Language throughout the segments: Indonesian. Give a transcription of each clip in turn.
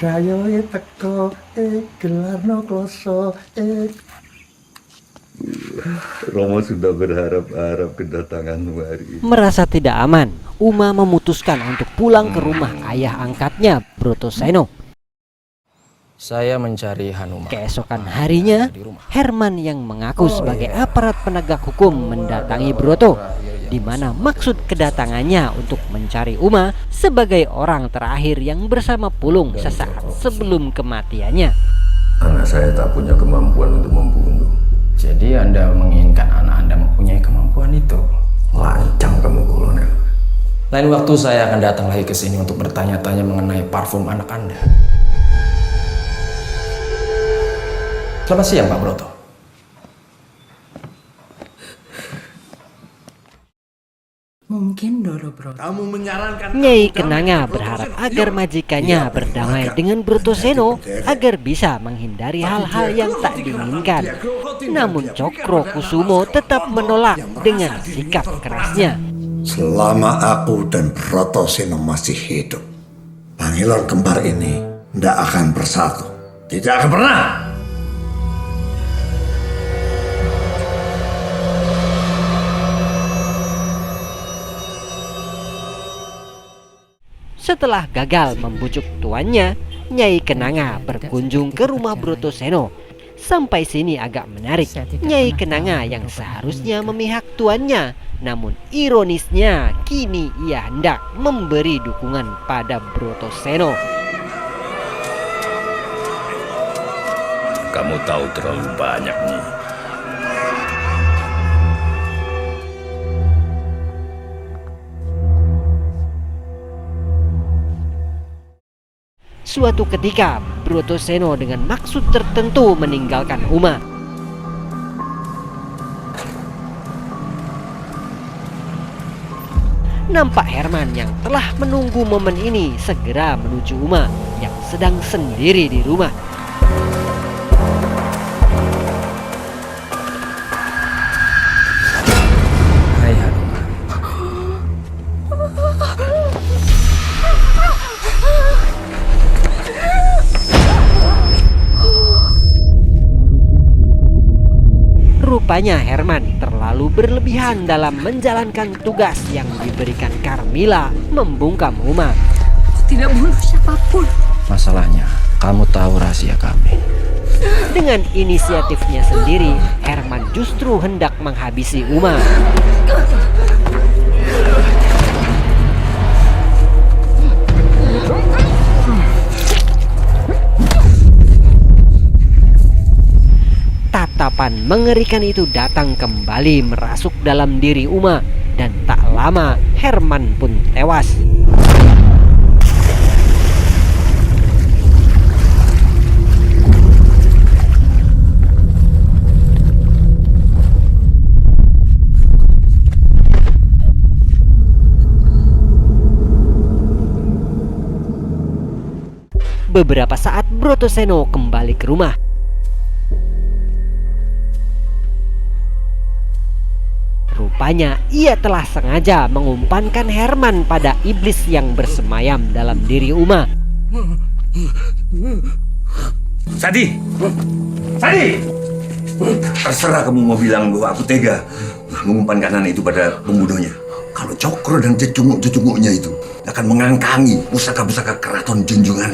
Dayo teko gelarno kloso Romo sudah berharap-harap kedatanganmu hari ini. Merasa tidak aman, Uma memutuskan untuk pulang ke rumah ayah angkatnya, Brotoseno. Saya mencari Hanuma. Keesokan harinya, Herman yang mengaku sebagai aparat penegak hukum mendatangi Broto, di mana maksud kedatangannya untuk mencari Uma sebagai orang terakhir yang bersama Pulung sesaat sebelum kematiannya. Anak saya tak punya kemampuan untuk membunuh. Jadi Anda menginginkan anak Anda mempunyai kemampuan itu? Lancang kamu, Kolonel. Lain waktu saya akan datang lagi ke sini untuk bertanya-tanya mengenai parfum anak Anda. Selamat siang, Pak Broto. Mungkin Doro Bro. Kamu menyarankan Nyai Kenanga berharap agar majikannya berdamai dengan Brotoseno agar bisa menghindari hal-hal yang tak diinginkan. Namun Cokro Kusumo tetap menolak dengan sikap kerasnya. Selama aku dan Brotoseno masih hidup, panggilan kembar ini tidak akan bersatu. Tidak akan pernah. Setelah gagal membujuk tuannya, Nyai Kenanga berkunjung ke rumah Brotoseno. Sampai sini agak menarik. Nyai Kenanga yang seharusnya memihak tuannya, namun ironisnya kini ia hendak memberi dukungan pada Brotoseno. Kamu tahu terlalu banyak nih. Suatu ketika, Brotoseno dengan maksud tertentu meninggalkan Uma. Nampak Herman yang telah menunggu momen ini segera menuju Uma yang sedang sendiri di rumah. Hai Hanuma. Rupanya Herman terlalu berlebihan dalam menjalankan tugas yang diberikan Carmilla membungkam Uma. Tidak bunuh siapapun. Masalahnya, kamu tahu rahasia kami. Dengan inisiatifnya sendiri, Herman justru hendak menghabisi Uma. Tatapan mengerikan itu datang kembali merasuk dalam diri Uma, dan tak lama Herman pun tewas. Beberapa saat Brotoseno kembali ke rumah. Rupanya ia telah sengaja mengumpankan Herman pada iblis yang bersemayam dalam diri Uma. Sadi! Sadi! Terserah kamu mau bilang bahwa aku tega mengumpankan anak itu pada pembunuhnya. Kalau Cokro dan cucunguknya itu akan mengangkangi pusaka-pusaka keraton junjungan.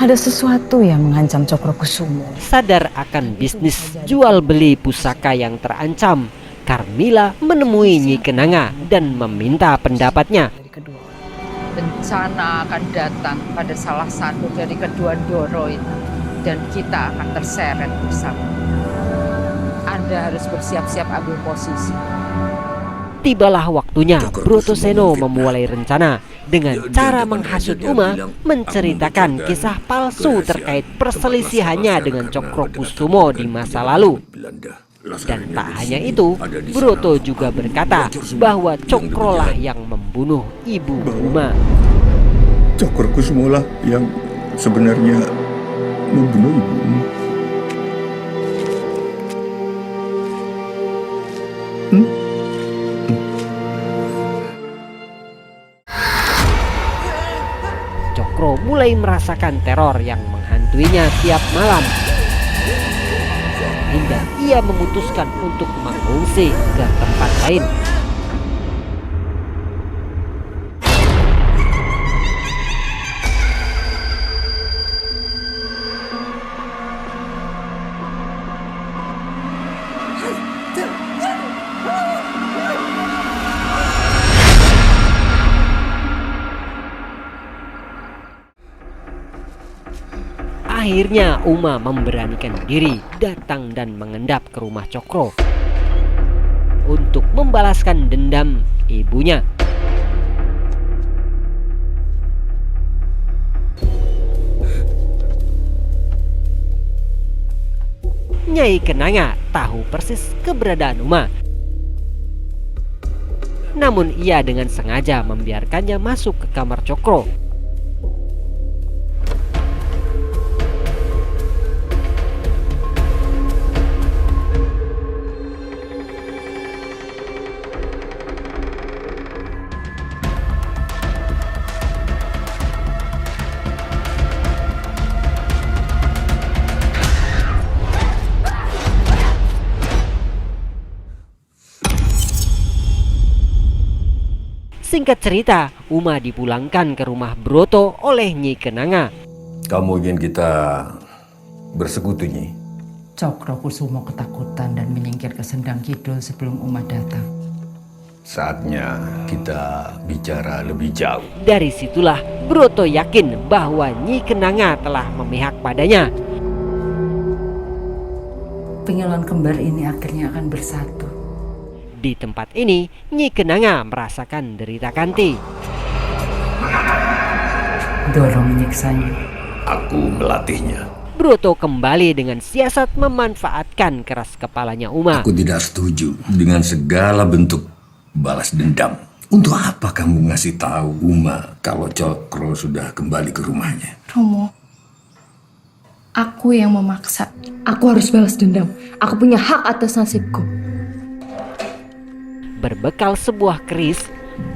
Ada sesuatu yang mengancam Cokro Kusumo. Sadar akan bisnis jual beli pusaka yang terancam, Carmilla menemui Nyi Kenanga dan meminta pendapatnya. Bencana akan datang pada salah satu dari kedua Doro itu, dan kita akan terseret bersama. Anda harus bersiap-siap ambil posisi. Tibalah waktunya Brotoseno memulai rencana dengan cara menghasut Uma menceritakan kisah palsu terkait perselisihannya dengan Cokro Kusumo di masa lalu. Dan tak hanya itu, Broto juga berkata bahwa Cokro lah yang membunuh ibu Uma. Cokro Kusumo lah yang sebenarnya membunuh ibumu. Cokro mulai merasakan teror yang menghantuinya tiap malam, hingga ia memutuskan untuk mengungsi ke tempat lain. Akhirnya Uma memberanikan diri datang dan mengendap ke rumah Cokro untuk membalaskan dendam ibunya. Nyai Kenanga tahu persis keberadaan Uma. Namun ia dengan sengaja membiarkannya masuk ke kamar Cokro. Singkat cerita, Uma dipulangkan ke rumah Broto oleh Nyi Kenanga. Kamu ingin kita bersekutu, Nyi? Cokrokusumo ketakutan dan menyingkir ke Sendang Kidul sebelum Uma datang. Saatnya kita bicara lebih jauh. Dari situlah Broto yakin bahwa Nyi Kenanga telah memihak padanya. Pengiluan kembar ini akhirnya akan bersatu. Di tempat ini, Nyi Kenanga merasakan derita Kanti. Doro menyiksanya. Aku melatihnya. Broto kembali dengan siasat memanfaatkan keras kepalanya Uma. Aku tidak setuju dengan segala bentuk balas dendam. Untuk apa kamu ngasih tahu Uma kalau Cokro sudah kembali ke rumahnya? Romo, aku yang memaksa. Aku harus balas dendam. Aku punya hak atas nasibku. Berbekal sebuah keris,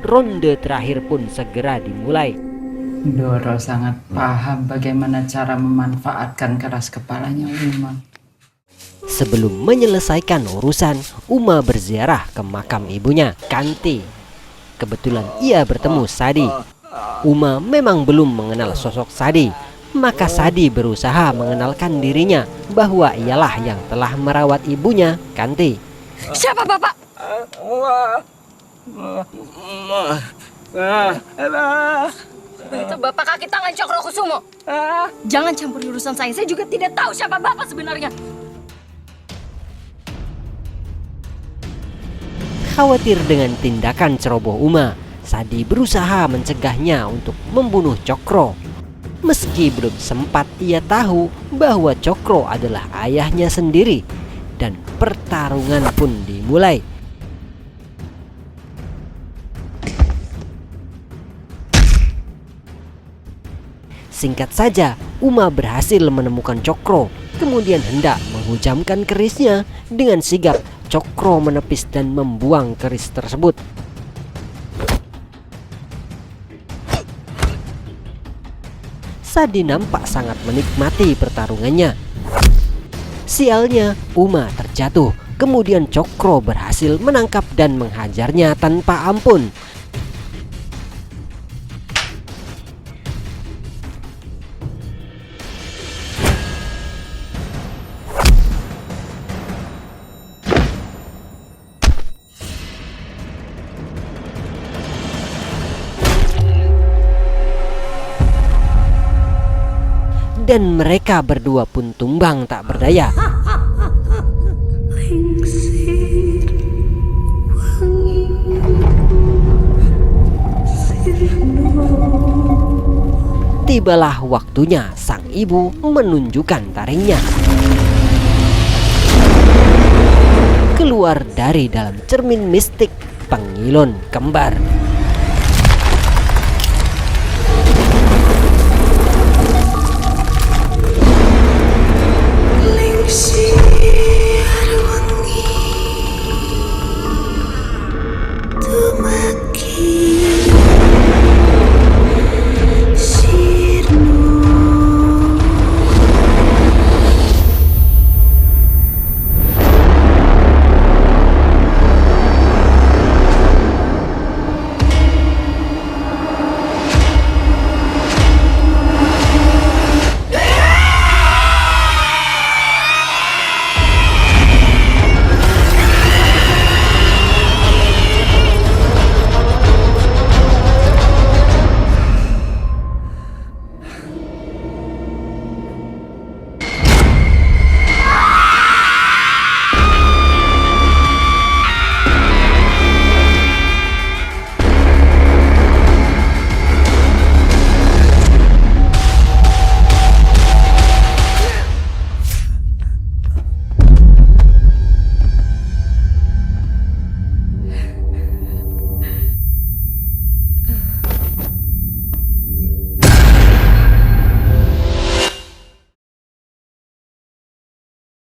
ronde terakhir pun segera dimulai. Doro sangat paham bagaimana cara memanfaatkan keras kepalanya Uma. Sebelum menyelesaikan urusan, Uma berziarah ke makam ibunya, Kanti. Kebetulan ia bertemu Sadi. Uma memang belum mengenal sosok Sadi, maka Sadi berusaha mengenalkan dirinya bahwa ialah yang telah merawat ibunya, Kanti. Siapa Bapak? Itu Bapak kaki tangan Cokrokusumo. Jangan campur urusan saya juga tidak tahu siapa Bapak sebenarnya. Khawatir dengan tindakan ceroboh Uma, Sadi berusaha mencegahnya untuk membunuh Cokro. Meski belum sempat ia tahu bahwa Cokro adalah ayahnya sendiri, dan pertarungan pun dimulai. Singkat saja, Uma berhasil menemukan Cokro, kemudian hendak menghujamkan kerisnya. Dengan sigap, Cokro menepis dan membuang keris tersebut. Sadi nampak sangat menikmati pertarungannya. Sialnya, Uma terjatuh, kemudian Cokro berhasil menangkap dan menghajarnya tanpa ampun. Dan mereka berdua pun tumbang tak berdaya. Tibalah waktunya sang ibu menunjukkan taringnya. Keluar dari dalam cermin mistik Pengilon Kembar.